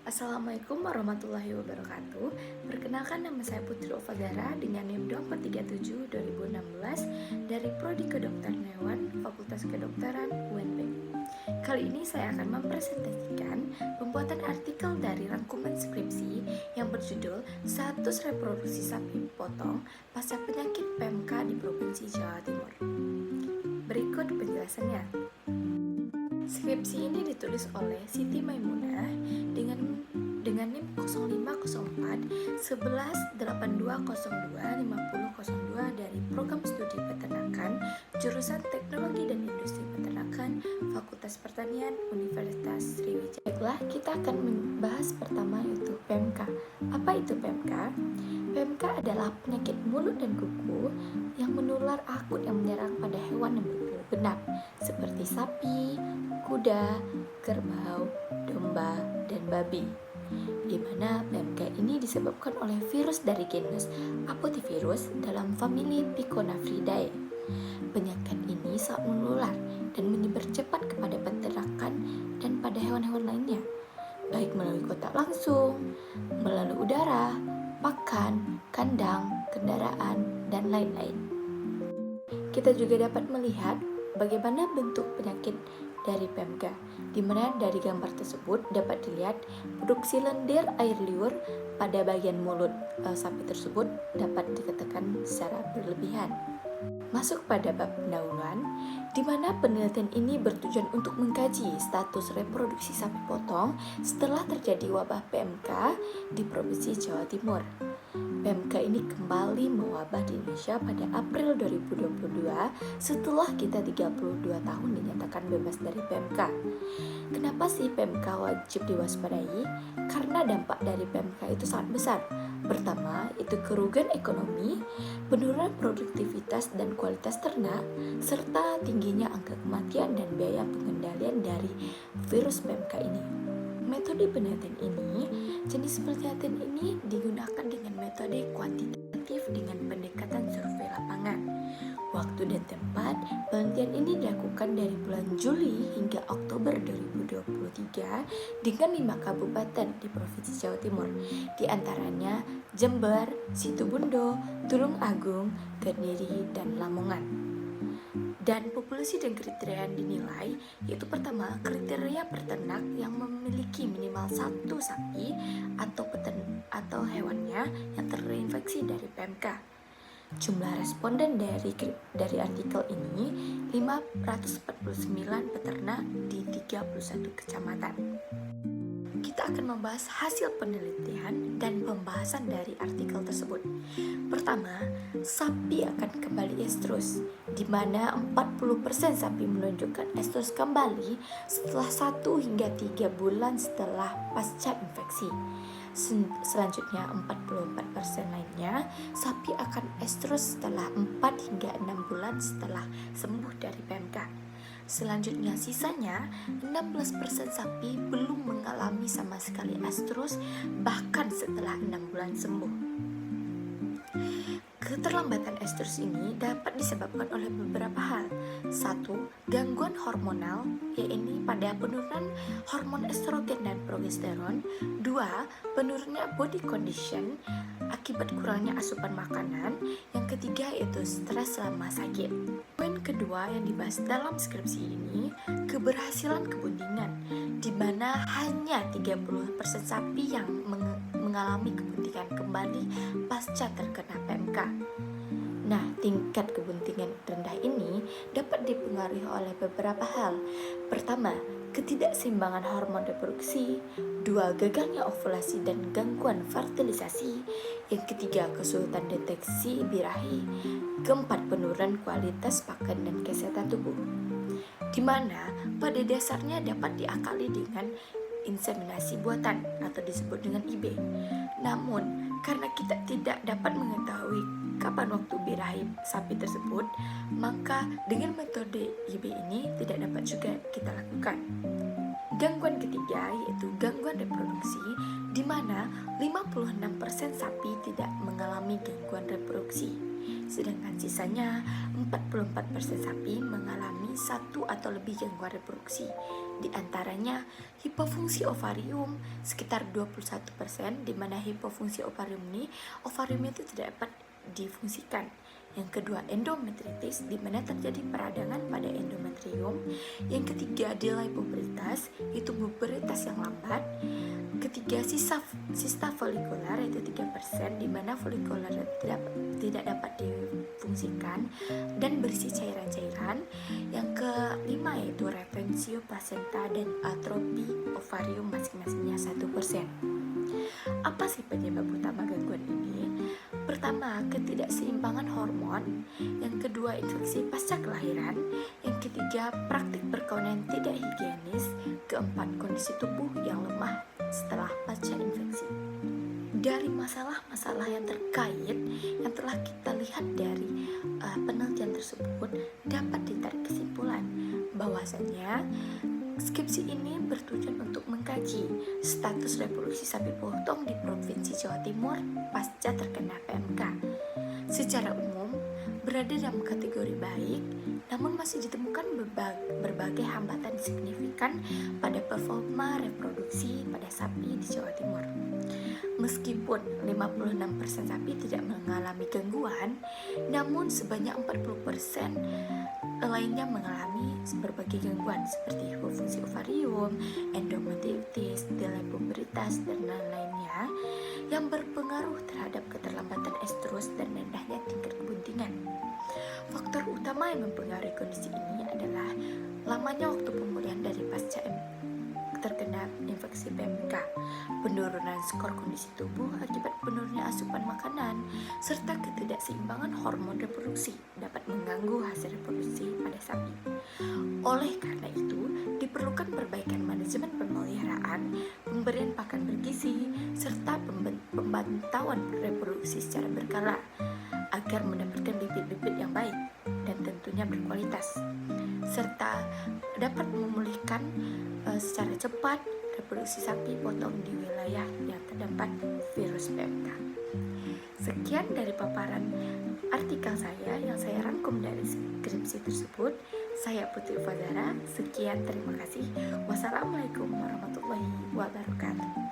Assalamualaikum warahmatullahi wabarakatuh. Perkenalkan, nama saya Putri Ovagara dengan NIM 437 2016 dari Prodi Kedokteran Hewan Fakultas Kedokteran UNB. Kali ini saya akan mempresentasikan pembuatan artikel dari rangkuman skripsi yang berjudul Status Reproduksi Sapi Potong Pasca Penyakit PMK di Provinsi Jawa Timur. Berikut penjelasannya. Skripsi ini ditulis oleh Siti Maimunah dengan NIM 0504 118202 5002 dari Program Studi Peternakan Jurusan Teknologi dan Industri Peternakan Fakultas Pertanian Universitas Sriwijaya. Baiklah, kita akan membahas pertama yaitu PMK. Apa itu PMK? PMK adalah penyakit mulut dan kuku yang menular akut yang menyerang pada hewan yang berbulu genap seperti sapi, kuda, kerbau, domba, dan babi, di mana PMK ini disebabkan oleh virus dari genus Apotyvirus dalam famili Piconavridae. Penyakit ini sangat menular dan menyebar cepat kepada peternakan dan pada hewan-hewan lainnya, baik melalui kontak langsung, melalui udara, pakan, kandang, kendaraan, dan lain-lain. Kita juga dapat melihat bagaimana bentuk penyakit dari PMK, di mana dari gambar tersebut dapat dilihat produksi lendir air liur pada bagian mulut sapi tersebut dapat dikatakan secara berlebihan. Masuk pada bab pendahuluan, di mana penelitian ini bertujuan untuk mengkaji status reproduksi sapi potong setelah terjadi wabah PMK di Provinsi Jawa Timur. PMK ini kembali mewabah di Indonesia pada April 2022 setelah kita 32 tahun dinyatakan bebas dari PMK. Kenapa sih PMK wajib diwaspadai? Karena dampak dari PMK itu sangat besar. Pertama, itu kerugian ekonomi, penurunan produktivitas dan kualitas ternak, serta tingginya angka kematian dan biaya pengendalian dari virus PMK ini. Metode penelitian ini, jenis penelitian ini digunakan dengan metode kuantitatif dengan pendekatan survei lapangan. Waktu dan tempat penelitian ini dilakukan dari bulan Juli hingga Oktober 2023 dengan 5 kabupaten di Provinsi Jawa Timur, di antaranya Jember, Situbondo, Tulung Agung, Kediri, dan Lamongan. Dan populasi dan kriteria yang dinilai yaitu pertama, kriteria peternak yang memiliki minimal 1 sapi atau hewannya yang terinfeksi dari PMK. Jumlah responden dari artikel ini 549 peternak di 31 kecamatan. Kita akan membahas hasil penelitian dan pembahasan dari artikel tersebut. Pertama, sapi akan kembali estrus, di mana 40% sapi menunjukkan estrus kembali setelah 1 hingga 3 bulan setelah pasca infeksi. Selanjutnya 44% lainnya sapi akan estrus setelah 4 hingga 6 bulan setelah sembuh dari PMK. Selanjutnya sisanya 16% sapi belum mengalami sama sekali estrus bahkan setelah 6 bulan sembuh. Keterlambatan estrus ini dapat disebabkan oleh beberapa hal. 1. Gangguan hormonal, yaitu pada penurunan hormon estrogen dan progesteron. 2. Penurunan body condition akibat kurangnya asupan makanan. Yang ketiga yaitu stres selama sakit. Poin kedua yang dibahas dalam skripsi ini, keberhasilan kebuntingan, di mana hanya 30% sapi yang mengalami kebuntingan kembali pasca terkena PMK. Nah, tingkat kebuntingan rendah ini dapat dipengaruhi oleh beberapa hal. Pertama, ketidakseimbangan hormon reproduksi. 2. Gagalnya ovulasi dan gangguan fertilisasi. Yang ketiga, kesulitan deteksi birahi. Keempat, penurunan kualitas pakan dan kesehatan tubuh, di mana pada dasarnya dapat diakali dengan inseminasi buatan atau disebut dengan IB. Namun, karena kita tidak dapat mengetahui kapan waktu birahi sapi tersebut, maka dengan metode IB ini tidak dapat juga kita lakukan. Gangguan ketiga yaitu gangguan reproduksi, di mana 56% sapi tidak mengalami gangguan reproduksi, sedangkan sisanya 44% sapi mengalami satu atau lebih gangguan reproduksi. Di antaranya hipofungsi ovarium sekitar 21%, di mana hipofungsi ovarium itu tidak dapat difungsikan. Yang kedua, endometritis, di mana terjadi peradangan pada endometrium. Yang ketiga, delay-pubertas, itu pubertas yang lambat. Ketiga, sista folikular, yaitu 3%, di mana folikular tidak dapat difungsikan dan berisi cairan-cairan. Yang kelima yaitu retensio placenta dan atrofi ovarium, masing-masingnya 1%. Apa sih penyebab utama gangguan ini? Pertama, ketidakseimbangan hormon. Yang kedua, infeksi pasca kelahiran. Yang ketiga, praktik perkawinan tidak higienis. Keempat, kondisi tubuh yang lemah setelah pasca infeksi. Dari masalah-masalah yang terkait yang telah kita lihat dari penelitian tersebut, dapat ditarik kesimpulan bahwasanya skripsi ini bertujuan untuk mengkaji status reproduksi sapi potong di Provinsi Jawa Timur pasca terkena PMK. Secara umum, berada dalam kategori baik, namun masih ditemukan berbagai hambatan signifikan pada performa reproduksi pada sapi di Jawa Timur. Meskipun 56% sapi tidak mengalami gangguan, namun sebanyak 40% lainnya mengalami berbagai gangguan seperti hipofungsi ovarium, endometritis, delay pubertas, dan lain-lainnya yang berpengaruh terhadap keterlambatan estrus dan rendahnya tingkat kebuntingan. Faktor utama yang mempengaruhi kondisi ini adalah lamanya waktu pemulihan dari pasca terkena infeksi PMK, penurunan skor kondisi tubuh akibat penurunnya asupan makanan, serta ketidakseimbangan hormon reproduksi dapat mengganggu hasil reproduksi pada sapi. Oleh karena itu, diperlukan perbaikan manajemen pemeliharaan, pemberian pakan bergizi, serta pemantauan reproduksi secara berkala agar mendapatkan bibit-bibit yang baik dan tentunya berkualitas, serta dapat memulihkan secara cepat reproduksi sapi potong di wilayah yang terdapat virus PMK. Sekian dari paparan artikel saya yang saya rangkum dari skripsi tersebut. Saya Putri Fadara, sekian, terima kasih. Wassalamualaikum warahmatullahi wabarakatuh.